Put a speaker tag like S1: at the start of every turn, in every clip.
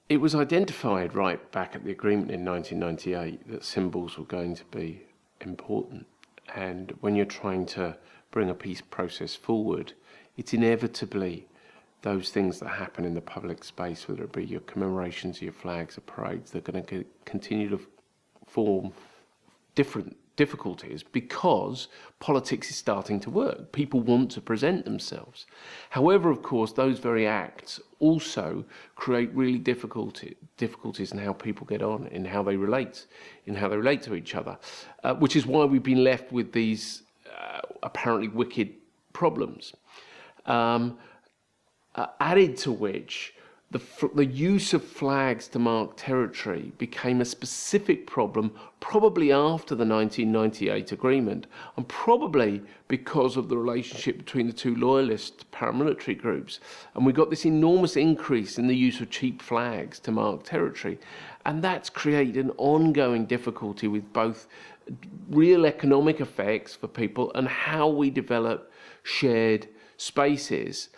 S1: It was identified right back at the agreement in 1998 that symbols were going to be important. And when you're trying to bring a peace process forward, it's inevitably those things that happen in the public space, whether it be your commemorations, your flags, or parades, they're going to continue to form different difficulties because politics is starting to work. People want to present themselves. However, of course, those very acts also create really difficulties in how people get on, in how they relate to each other, which is why we've been left with these apparently wicked problems. Added to which, the use of flags to mark territory became a specific problem probably after the 1998 agreement, and probably because of the relationship between the two loyalist paramilitary groups. And we got this enormous increase in the use of cheap flags to mark territory, and that's created an ongoing difficulty with both real economic effects for people and how we develop shared spaces.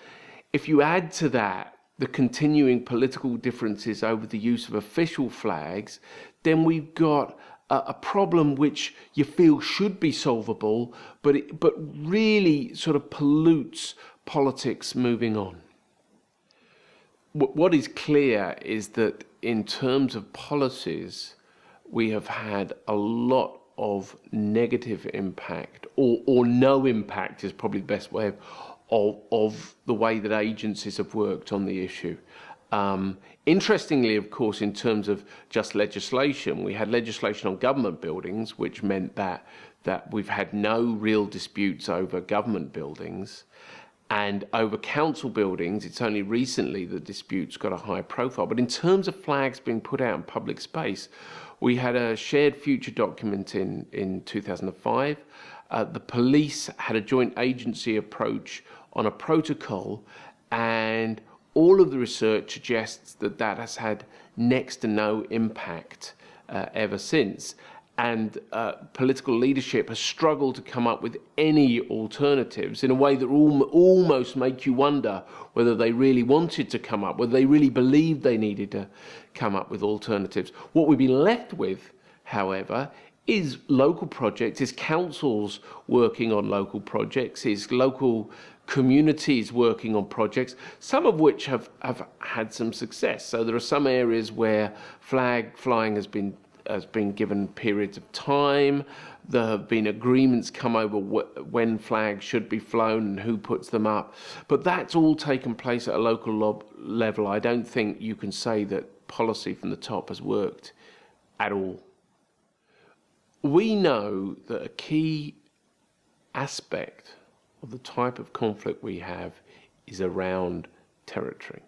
S1: If you add to that the continuing political differences over the use of official flags, then we've got a problem which you feel should be solvable, but really sort of pollutes politics moving on. What is clear is that in terms of policies, we have had a lot of negative impact, or no impact is probably the best way of the way that agencies have worked on the issue. Interestingly, of course, in terms of just legislation, we had legislation on government buildings, which meant that we've had no real disputes over government buildings. And over council buildings, it's only recently the disputes got a high profile. But in terms of flags being put out in public space, we had a shared future document in 2005. The police had a joint agency approach on a protocol, and all of the research suggests that has had next to no impact ever since. And political leadership has struggled to come up with any alternatives in a way that almost make you wonder whether they really wanted to come up, whether they really believed they needed to come up with alternatives. What we've been left with, however, is local projects, is councils working on local projects, is local communities working on projects, some of which have had some success. So there are some areas where flag flying has been given periods of time. There have been agreements come over when flags should be flown and who puts them up. But that's all taken place at a local level. I don't think you can say that policy from the top has worked at all. We know that a key aspect of the type of conflict we have is around territory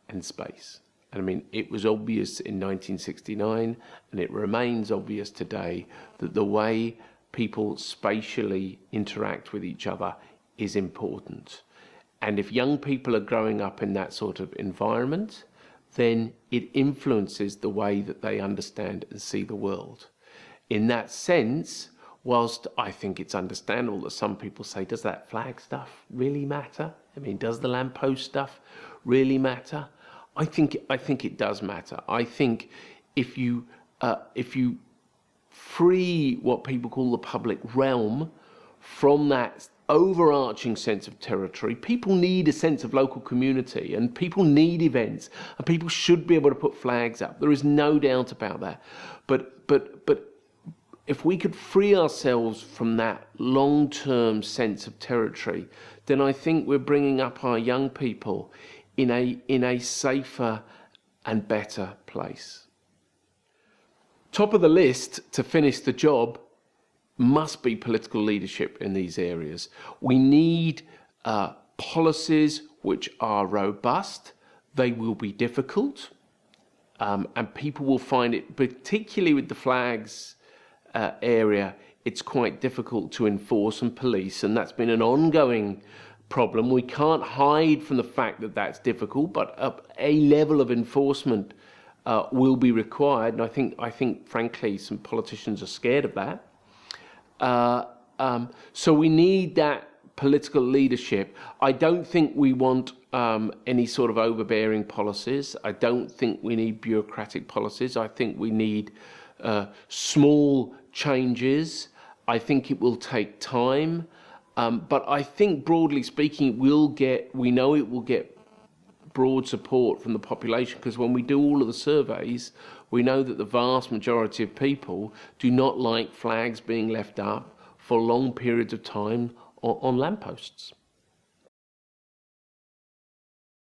S1: and space. And I mean, it was obvious in 1969, and it remains obvious today, that the way people spatially interact with each other is important. And if young people are growing up in that sort of environment, then it influences the way that they understand and see the world. In that sense, whilst I think it's understandable that some people say, does that flag stuff really matter? I mean, does the lamppost stuff really matter? I think it does matter. I think if you free what people call the public realm from that overarching sense of territory, people need a sense of local community, and people need events, and people should be able to put flags up. There is no doubt about that. But if we could free ourselves from that long-term sense of territory, then I think we're bringing up our young people in a safer and better place. Top of the list to finish the job must be political leadership in these areas. We need policies which are robust. They will be difficult, and people will find it, particularly with the flags area, it's quite difficult to enforce and police, and that's been an ongoing problem. We can't hide from the fact that that's difficult, but a level of enforcement will be required, and I think frankly some politicians are scared of that. So we need that political leadership. I don't think we want any sort of overbearing policies. I don't think we need bureaucratic policies. I think we need small changes. I think it will take time. But I think broadly speaking, we know it will get broad support from the population, because when we do all of the surveys, we know that the vast majority of people do not like flags being left up for long periods of time on lampposts.